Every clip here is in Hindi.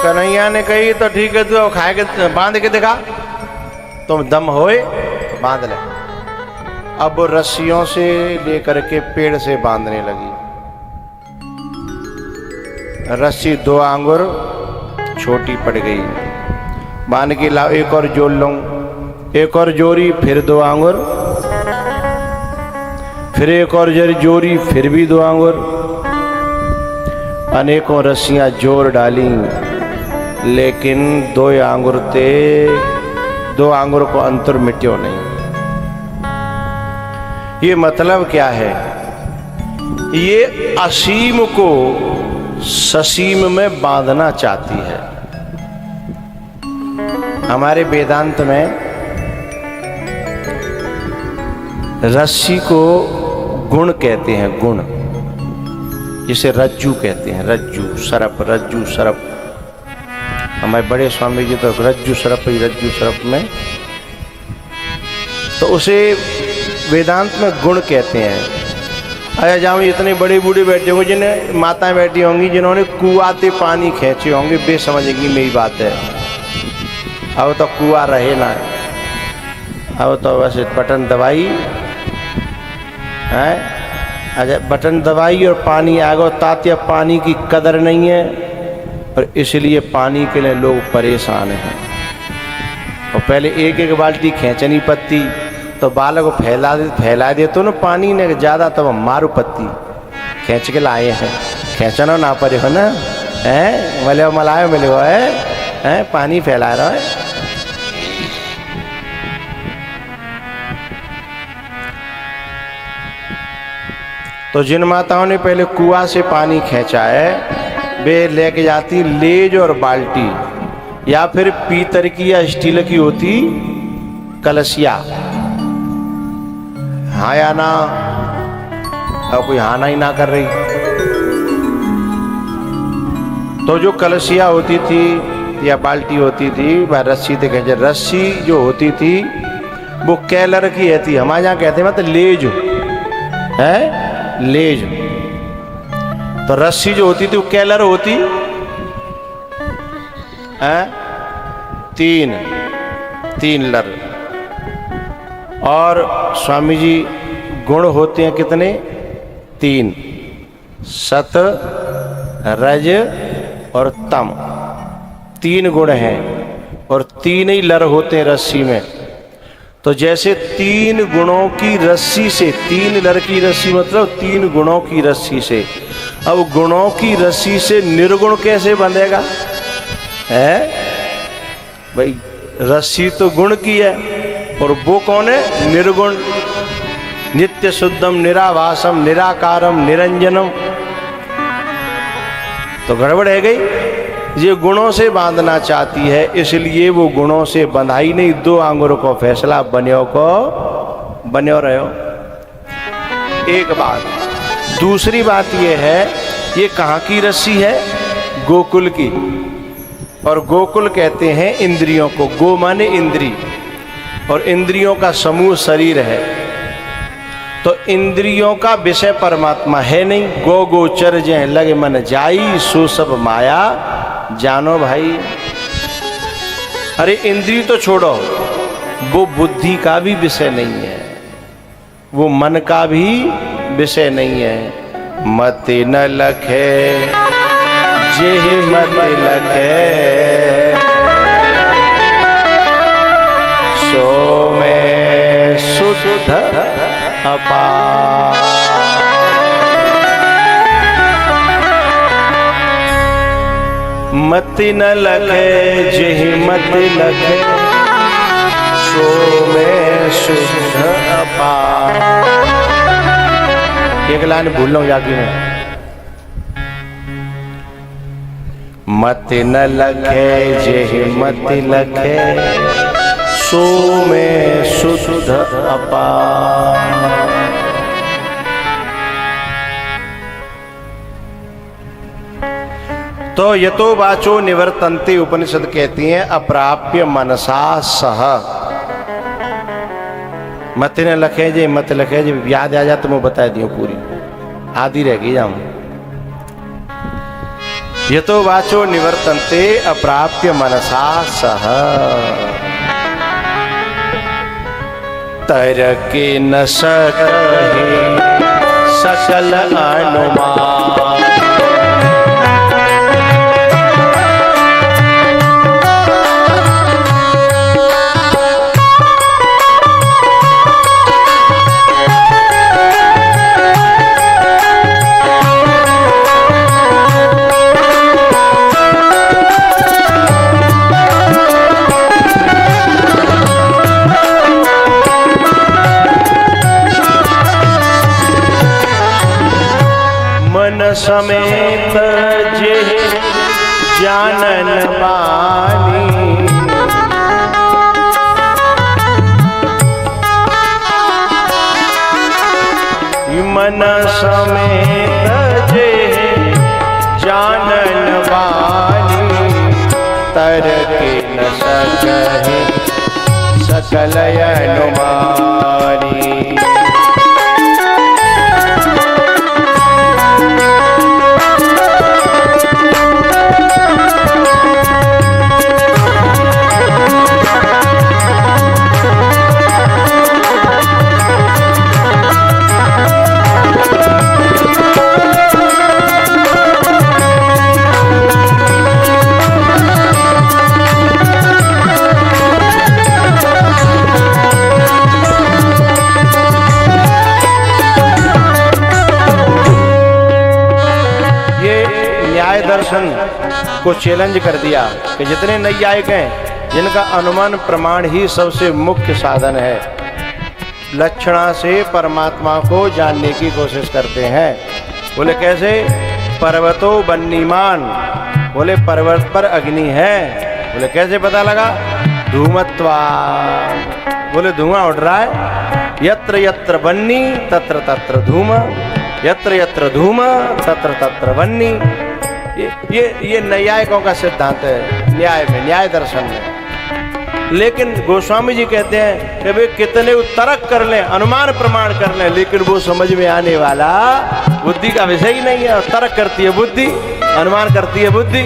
कन्हैया ने कही तो ठीक है, तू खाए के बांध के दिखा, तुम दम होए तो बांध ले। अब वो रस्सियों से लेकर के पेड़ से बांधने लगी। रस्सी 2 आंगुर छोटी पड़ गई, बांध के लाओ, एक और जोड़ लूं, एक और जोड़ी, फिर 2 आंगुर, फिर एक और जोड़ी, फिर भी 2 आंगुर, अनेकों रस्सियां जोड़ डाली, लेकिन 2 आंगुर थे, 2 आंगुर को अंतर मिट्यो नहीं। ये मतलब क्या है? ये असीम को ससीम में बांधना चाहती है। हमारे वेदांत में रस्सी को गुण कहते हैं, गुण, जिसे रज्जू कहते हैं, रज्जू सर्प, रज्जू सर्प। हमारे बड़े स्वामी जी तो रज्जू सर्प ही, रज्जू सर्प में, तो उसे वेदांत में गुण कहते हैं। अरे जहाँ इतने बड़े बूढ़े बैठे होंगे, जिन्हें माताएं बैठी होंगी, जिन्होंने कुआं से पानी खींचे होंगे, वे समझेंगी मेरी बात है। अब तो कुआं रहे ना, अब तो वैसे बटन दबाई है, अच्छा बटन दबाई और पानी आ गया, तात्या पानी की कदर नहीं है, और इसलिए पानी के लिए लोग परेशान हैं। और पहले एक एक बाल्टी खींचनी पत्ती, तो बालक को फैला दे तो ना पानी ने ज़्यादा, तब मारू पत्ती खींच के लाए हैं, खींचना ना पड़े हो ना, है मले मलायो मिले हो है, पानी फैला रहा है। तो जिन माताओं ने पहले कुआं से पानी खींचा है, वे लेके जाती लेज और बाल्टी, या फिर पीतल की या स्टील की होती कलसिया। हाँ या ना? अब कोई हाँ ना ही ना कर रही। तो जो कलसिया होती थी या बाल्टी होती थी, वह रस्सी से खींचे। रस्सी जो होती थी वो कैलर की है थी, हमारे यहाँ कहते हैं मतलब लेज है, लेज। तो रस्सी जो होती थी वो कैलर होती है, 3 लर। और स्वामी जी गुण होते हैं कितने? 3, सत, रज और तम, 3 गुण हैं, और 3 ही लर होते हैं रस्सी में। तो जैसे 3 गुणों की रस्सी से, 3 लर की रस्सी मतलब 3 गुणों की रस्सी से, अब गुणों की रस्सी से निर्गुण कैसे बंधेगा? है भाई, रस्सी तो गुण की है, और वो कौन है? निर्गुण। नित्य शुद्धम निराभासम निराकारम निरंजनम। तो गड़बड़ है गई, ये गुणों से बांधना चाहती है, इसलिए वो गुणों से बंधाई नहीं। 2 आंगुर को फैसला, बन्यो को बन्यो रहो। एक बात। दूसरी बात ये है, ये कहाँ की रस्सी है? गोकुल की। और गोकुल कहते हैं इंद्रियों को, गो माने इंद्री, और इंद्रियों का समूह शरीर है। तो इंद्रियों का विषय परमात्मा है नहीं। गो गोचर जय लगे मन जाई, सो सब माया जानो भाई। अरे इंद्रिय तो छोड़ो, वो बुद्धि का भी विषय नहीं है, वो मन का भी विषय नहीं है। मत न लखे जे मत लखे, सो में शुद्ध अपार। मत न लखे जे मत लखे, सो में शुद्ध अपार। एक लाइन भूल लो जाती में, मत न लखे जे मत लखे, सो में शुद्ध अपार। तो यतो वाचो निवर्तन्ते उपनिषद कहती हैं, अप्राप्य मनसा सह। मत न लखे जे मत लखे, जब याद आ जाए तो मैं बता दियो पूरी, आधी रह गई जाऊं। यतो वाचो निवर्तन्ते अप्राप्य मनसा सह। तरके न सके सकल अनुमान। समेत जे जानन बानी, मन समेत जे जानन बानी, तरके न सकहि सकल अनुमानी। दर्शन को चैलेंज कर दिया कि जितने नैयायिक हैं जिनका अनुमान प्रमाण ही सबसे मुख्य साधन है, लक्षणा से परमात्मा को जानने की कोशिश करते हैं। बोले कैसे? पर्वतो बन्नीमान, बोले पर्वत पर अग्नि है। बोले कैसे पता लगा? धूमत्वा, बोले धुआं उड़ रहा है। यत्र यत्र बन्नी तत्र तत्र धूम, यत्र यत्र धूम तत्र तत्र बन्नी। ये न्यायिकों का सिद्धांत है, न्याय में, न्याय दर्शन में। लेकिन गोस्वामी जी कहते हैं कि वे कितने तर्क कर लें, अनुमान प्रमाण कर लें, लेकिन वो समझ में आने वाला बुद्धि का विषय ही नहीं है। तर्क करती है बुद्धि, अनुमान करती है बुद्धि।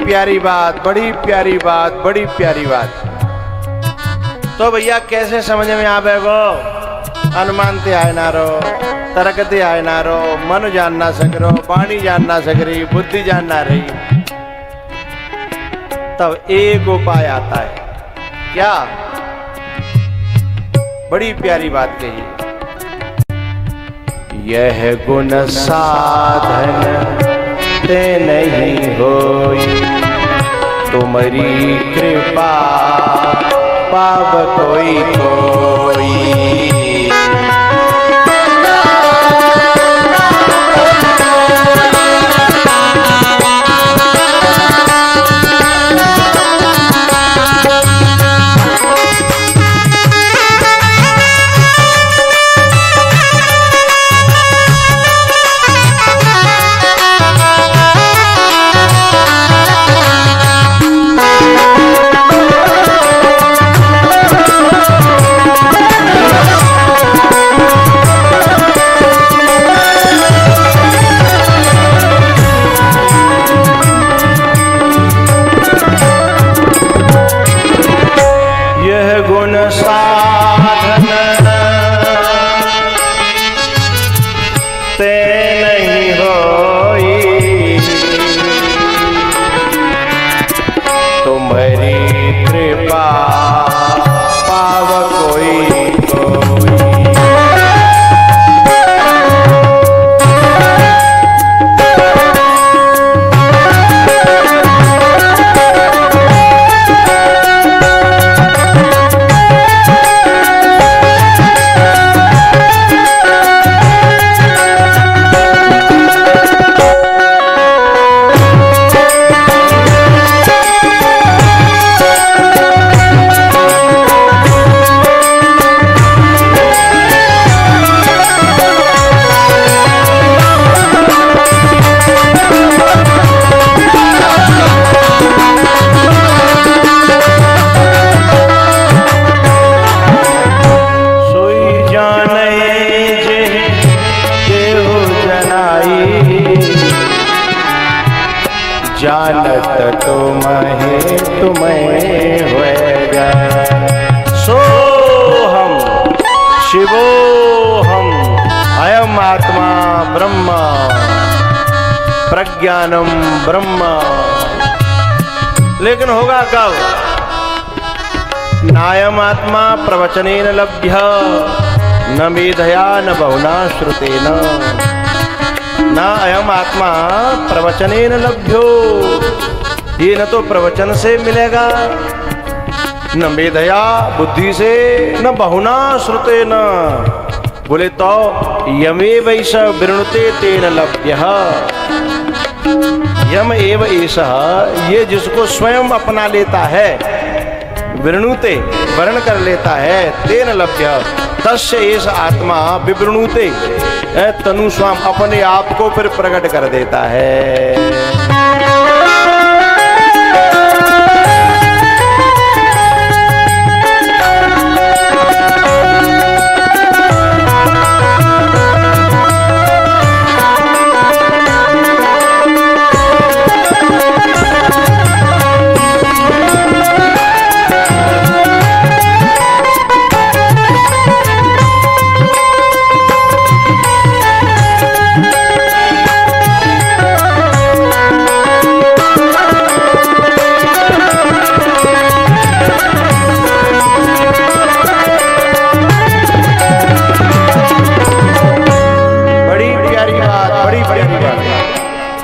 प्यारी बात, बड़ी प्यारी बात, बड़ी प्यारी बात। तो भैया कैसे समझ में आवेगो? अनुमान ते आए ना रो, तर्क ते आए ना रो, मन जान ना सक रो, वाणी जान ना सक रही, बुद्धि जान ना रही। तब एक उपाय आता है, क्या? बड़ी प्यारी बात कही, यह गुण साधन ते नहीं होई, तुम्हारी कृपा पाव कोई कोई। तुम्हें होएगा। सोहम शिवोहम अयम आत्मा ब्रह्म प्रज्ञानम ब्रह्म। लेकिन होगा कब? नायम आत्मा प्रवचनेन लभ्य न मेधया न बहुना श्रुतेन। न अयम आत्मा प्रवचनेन लभ्यो, ये न तो प्रवचन से मिलेगा, न मेधया बुद्धि से, न बहुना श्रुतेन। बोले तो यमे वैस वृणुते तेन लभ्यः। यम एव एषः, ये जिसको स्वयं अपना लेता है, वृणुते वर्ण कर लेता है, तेन लभ्य तस्य एष आत्मा विवृणुते, तनु स्वाम अपने आप को फिर प्रकट कर देता है।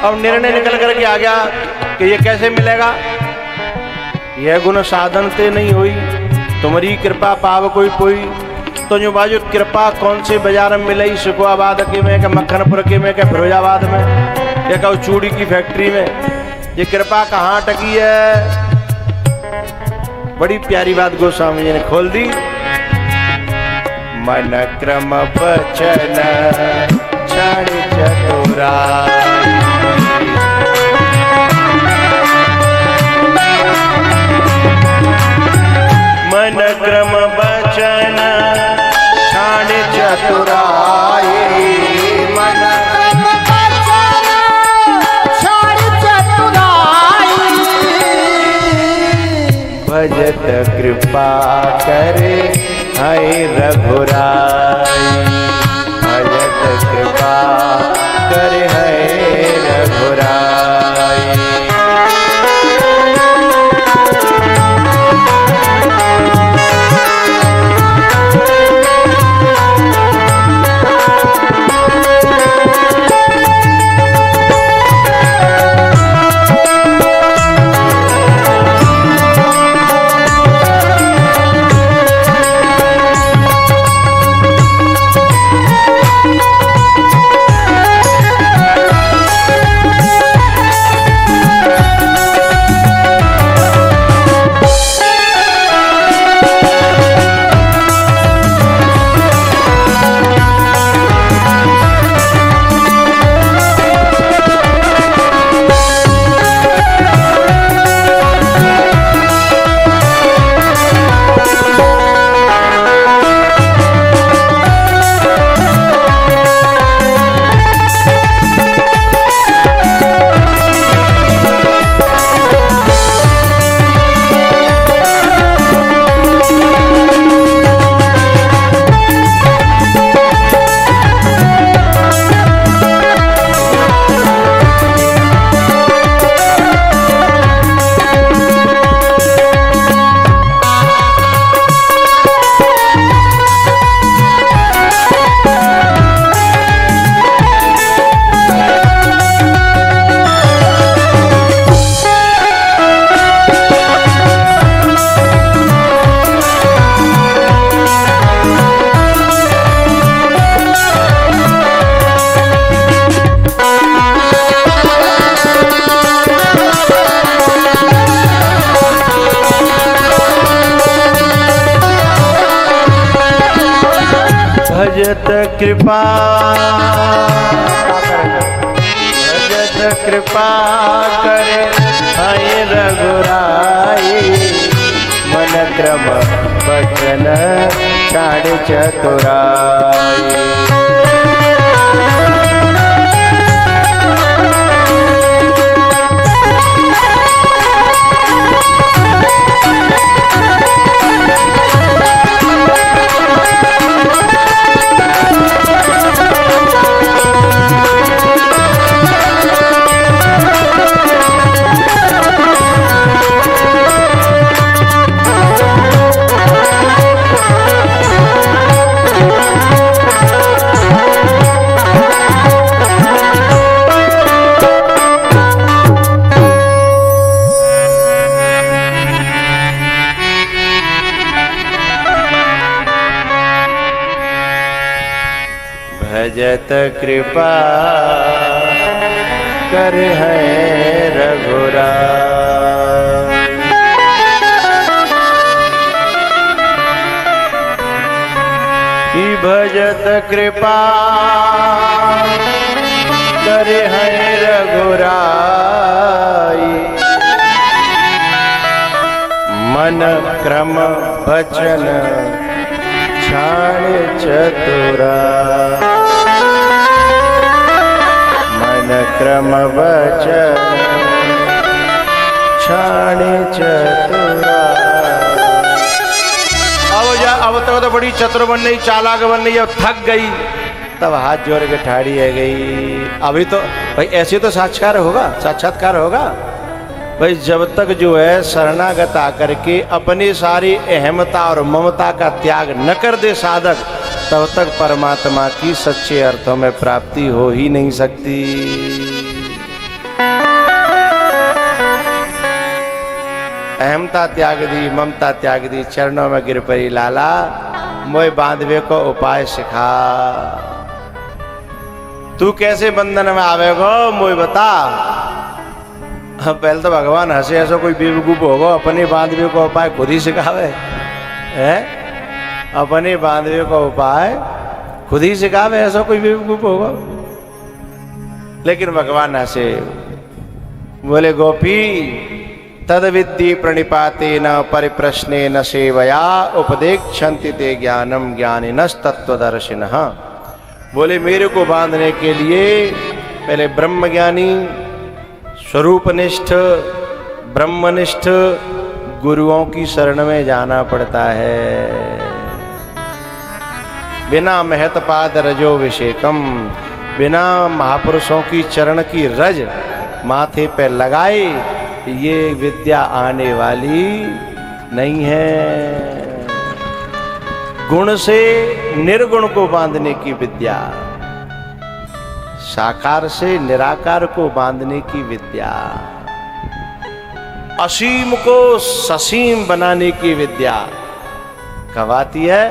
अब निर्णय निकल करके आ गया कि ये कैसे मिलेगा। यह गुण साधन से नहीं हुई, तुम्हारी कृपा पाव कोई कोई। तो जो बाजू कृपा कौन से बाजार में मिले, सुखवाबाद के में, मक्खनपुर के में, फिरोजाबाद में, या कहूँ चूड़ी की फैक्ट्री में, ये कृपा कहाँ टकी है। बड़ी प्यारी बात गोस्वामी जी ने खोल दी। मन क्रम बचन क्षण चतुरा, मन क्रम बचन क्षण चतुराई। मन क्रम बचन क्षण चतुराई, भजत कृपा करे है रघुराई। भजत कृपा करे है रघुराई। भजत कृपा, भजत कृपा करे है रघुराई। मन क्रम बचन क्षण चतुराई। भजत कृपा कर है रघुराई। भजत कृपा कर है रघुराई। मन क्रम वचन छाण चतुरा। मन क्रम वचन छाण चतुरा। अब तो बड़ी चतुर बन रही, चालाक बन रही, अब थक गई, तब हाथ जोड़ के ठाड़ी है गई। अभी तो भाई ऐसे तो साक्षात्कार होगा भाई। जब तक जो है शरणागत आकर के अपनी सारी अहमता और ममता का त्याग न कर दे साधक, तब तक परमात्मा की सच्चे अर्थों में प्राप्ति हो ही नहीं सकती। अहमता त्याग दी, ममता त्याग दी, चरणों में गिर पड़ी लाला, मोय बांधवे को उपाय सिखा। तू कैसे बंधन में आवेगो मोय बता। पहले तो भगवान हंसे, ऐसा कोई बेवकूफ होगा अपने बांधवे को उपाय खुद ही सिखावे है। अपने बांधवे को उपाय खुद ही सिखावे, ऐसा कोई बेवकूफ होगा। लेकिन भगवान हंसे, बोले गोपी तद विद्धि प्रणिपाते न परिप्रश्ने न सेवया उपदेक्षन्ति ते ज्ञानम ज्ञानिनस्तत्वदर्शिनः। बोले मेरे को बांधने के लिए पहले ब्रह्मज्ञानी, स्वरूपनिष्ठ, ब्रह्मनिष्ठ गुरुओं की शरण में जाना पड़ता है। बिना महतपाद रजो विषेकम, बिना महापुरुषों की चरण की रज माथे पे लगाए ये विद्या आने वाली नहीं है। गुण से निर्गुण को बांधने की विद्या, साकार से निराकार को बांधने की विद्या, असीम को ससीम बनाने की विद्या कब आती है?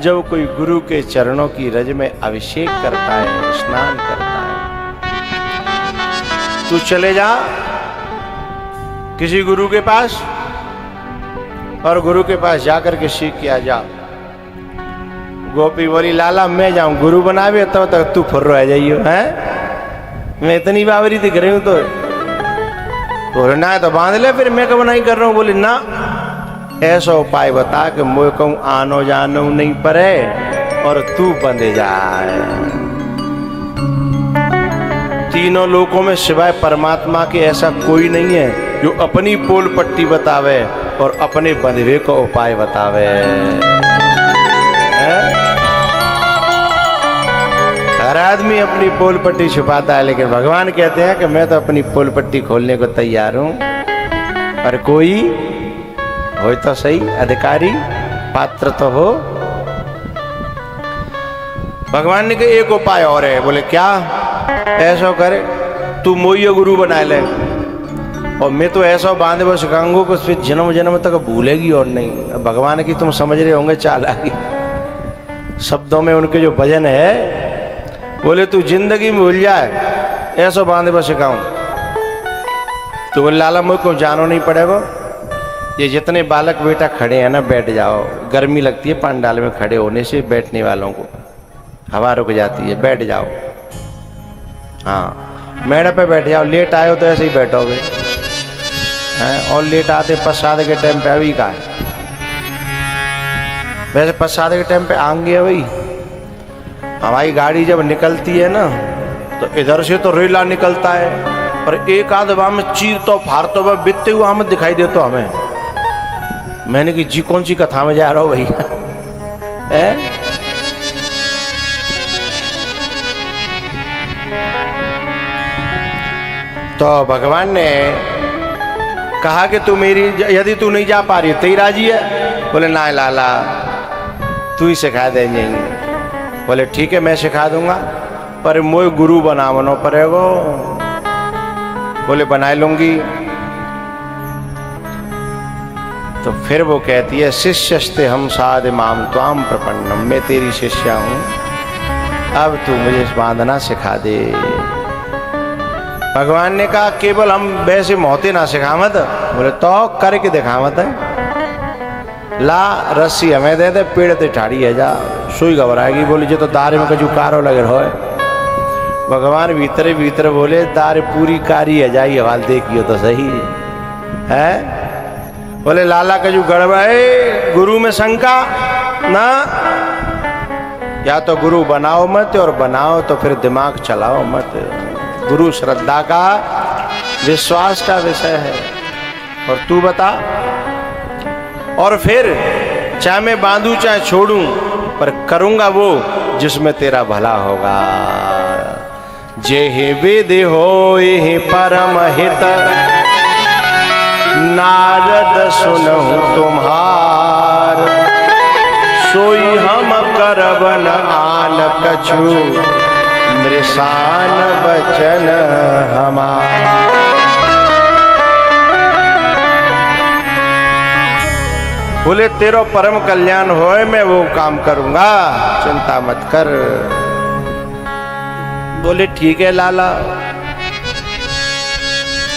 जब कोई गुरु के चरणों की रज में अभिषेक करता है, स्नान करता है। तू चले जा किसी गुरु के पास और गुरु के पास जाकर के सीख किया जा। गोपी बोली लाला मैं जाऊं गुरु बनावे तब तक तू फुर्र रह जाइयो है। मैं इतनी बावरी दिख रही हूं तो ना है तो बांध ले, फिर मैं कब नहीं कर रहा हूं। बोली ना, ऐसा उपाय बता कि मुझे कहूं आनो जानो नहीं पड़े और तू बंधे जाए। तीनों लोकों में सिवाय परमात्मा के ऐसा कोई नहीं है जो अपनी पोल पट्टी बतावे और अपने बंधवे को उपाय बतावे। हर आदमी अपनी पोल पट्टी छुपाता है, लेकिन भगवान कहते हैं कि मैं तो अपनी पोल पट्टी खोलने को तैयार हूं। और कोई हो तो सही, अधिकारी पात्र तो हो। भगवान ने कहा एक उपाय और है। बोले क्या? ऐसा करे तू मोइयो गुरु बना ले और मैं तो ऐसा बांधे वो सिखाऊंगा कि फिर जन्म जन्म तक भूलेगी और नहीं। भगवान की तुम समझ रहे होंगे चालाकी, शब्दों में उनके जो भजन है। बोले तू जिंदगी में भूल जाए ऐसा बांधे वो सिखाऊं। तो बोले लाला मुझको जानो नहीं पड़ेगा। ये जितने बालक बेटा खड़े हैं ना, बैठ जाओ। गर्मी लगती है पंडाल में खड़े होने से, बैठने वालों को हवा रुक जाती है, बैठ जाओ। हाँ मेड़े पे बैठ जाओ। लेट आए हो तो ऐसे ही बैठोगे हैं, और लेट आते प्रसाद के टाइम पे अभी का है। वैसे प्रसाद के टाइम पे आएंगे भाई। हमारी गाड़ी जब निकलती है ना तो इधर से तो रेला निकलता है और एक आध वहां में चीर तो फाड़ तो वह बितते हुआ हमें दिखाई दे तो हमें। मैंने कि जी कौन सी कथा में जा रहा हो भैया है? तो भगवान ने कहा कि तू मेरी, यदि तू नहीं जा पा रही तो ही राजी है। बोले ना लाला तू ही सिखा देंगे। बोले ठीक है मैं सिखा दूंगा, पर मोए गुरु बनावनो पड़ेगा। बोले बना लूंगी। तो फिर वो कहती है शिष्यस्ते हम साध माम त्वाम प्रपन्नम, मैं तेरी शिष्या हूं। अब तू मुझे बांधना सिखा दे। भगवान ने कहा केवल हम वैसे मोहते ना सिखावत, बोले तो करके दिखावत है। ला रस्सी हमें दे दे, पेड़ ते ठाड़ी है जा, सुई घबराएगी। बोली जो तो दारे में कजू कारो लगे रहो। भगवान भीतरे भीतर बोले दार पूरी कारी है जाई, हवाल देखियो तो सही है। बोले लाला कजू गड़बड़, गुरु में शंका ना, या तो गुरु बनाओ मत, और बनाओ तो फिर दिमाग चलाओ मत। गुरु श्रद्धा का, विश्वास का विषय है। और तू बता, और फिर चाहे मैं बांधू चाहे छोड़ूं, पर करूंगा वो जिसमें तेरा भला होगा। जेहि विधि होए परम हित, नारद सुनहु तुम्हार। सोई हम करब न आन कछु, मृषान बचन हमार। बोले तेरो परम कल्याण होए, मैं वो काम करूंगा, चिंता मत कर। बोले ठीक है लाला।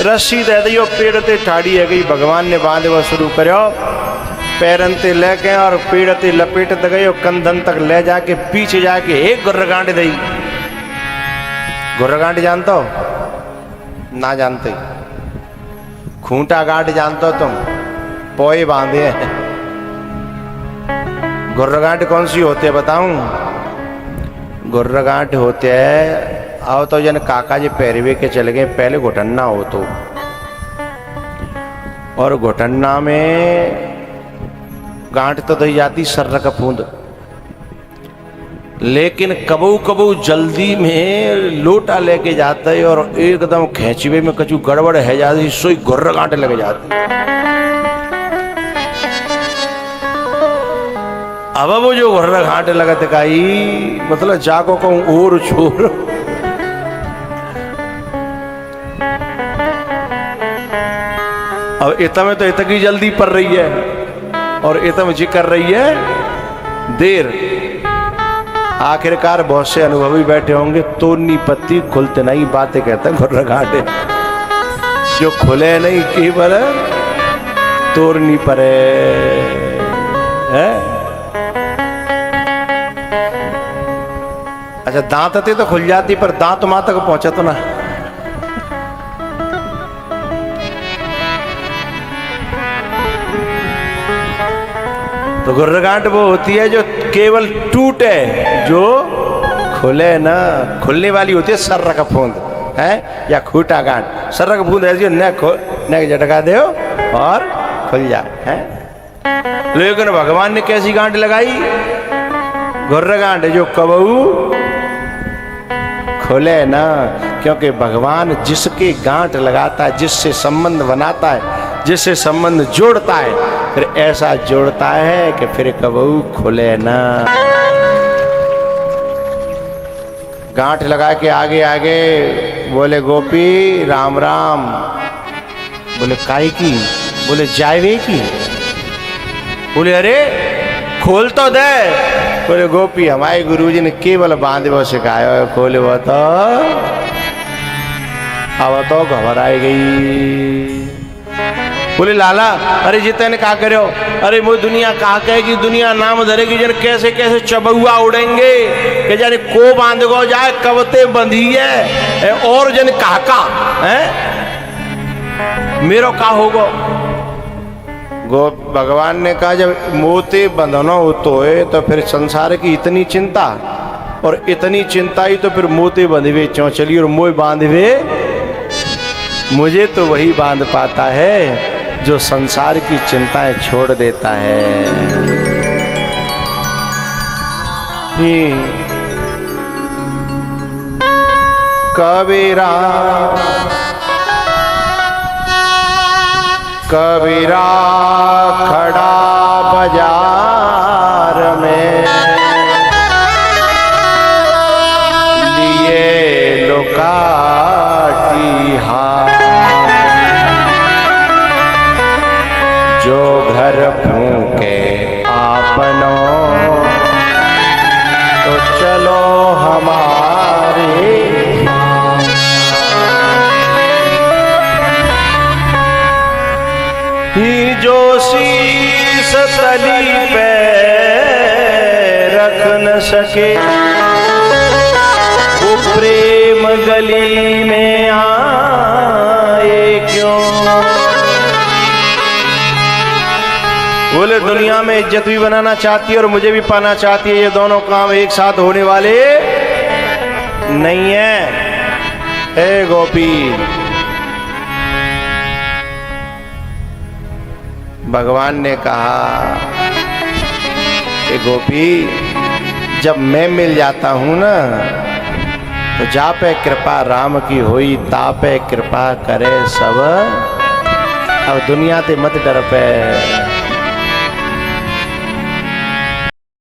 रस्सी दे दियो, पेड़ ते ठाड़ी है गई। भगवान ने बांधवा शुरू करो, पैरन ते लेके और पेड़ ते लपेट तक गए, कंधन तक ले जाके पीछे जाके एक गुर्रगांठ दई। गुर्रगांठ जानते हो? ना जानते? खूंटा गांठ जानते हो तुम? पोए बांधे हैं। गुर्रगांठ कौन सी होते है बताऊं? गुर्रगांठ होते है, आओ तो जन काका जी पैरवे के चले गए, पहले घुटन्ना हो तो, और घुटन्ना में गांठ तो दी जाती सर्र का फूंद, लेकिन कबू कबू जल्दी में लोटा लेके जाता है और एकदम खेचवे में कचू गड़बड़ है जाती, सोई गुर्र गांठ लग जाती। अब वो जो गुर्र गांठ लगत काई, मतलब जाको कहूं और छोर। अब इतना में तो इतनी जल्दी पड़ रही है, और इतम जी कर रही है देर। आखिरकार बहुत से अनुभवी बैठे होंगे, तोड़नी पत्ती खुलते नहीं, बातें कहते हैं गुर्र घाटे, जो खुले नहीं केवल तोड़नी पड़े है। अच्छा दांत थे तो खुल जाती, पर दांत मां तक पहुंचा तो ना। तो गुर्रगांठ वो होती है जो केवल टूटे, जो खुले ना। खुलने वाली होती है सर्र का फूंद है, या खूटा गांठ। सर्र का फूंद ऐसी न झटका दो और खुल जाए है। लेकिन भगवान ने कैसी गांठ लगाई? गुर्रगांठ जो कबू खुले ना, क्योंकि भगवान जिसके गांठ लगाता है, जिससे संबंध बनाता है, जिससे संबंध जोड़ता है, फिर ऐसा जोड़ता है कि फिर कबू खुले ना। गांठ लगा के आगे आगे बोले गोपी राम राम। बोले काई की? बोले जायवे की। बोले अरे खोल तो दे। बोले गोपी हमारे गुरुजी ने केवल बांधे सिखाया है, खोले वो तो अब तो घबराई गई। बोले लाला अरे जितने ने कहा करो, अरे वो दुनिया कहा कहेगी, दुनिया नाम धरेगी, जन कैसे कैसे चबुआ उड़ेंगे कि जाने को बांध गो जाए, कवते बंधी है और जन काका है मेरो का होगो। गो भगवान ने कहा जब मोते बंधना हो तो है, तो फिर संसार की इतनी चिंता, और इतनी चिंता ही तो फिर मोते बंधवे चौचली, और मोह बांधवे मुझे तो वही बांध पाता है जो संसार की चिंताएं छोड़ देता है। कबीरा कबीरा खड़ा बाजार में, लिए लोकाटी हार, जो घर फूके आपनो तो चलो हमारे। ही जो शीस तली पे रख न सके, वो प्रेम गली में आए क्यों। बोले दुनिया में इज्जत भी बनाना चाहती है और मुझे भी पाना चाहती है, ये दोनों काम एक साथ होने वाले नहीं है। हे गोपी, भगवान ने कहा कि गोपी जब मैं मिल जाता हूं ना, तो जा पे कृपा राम की हुई, ता पे कृपा करे सब। अब दुनिया ते मत डर पे।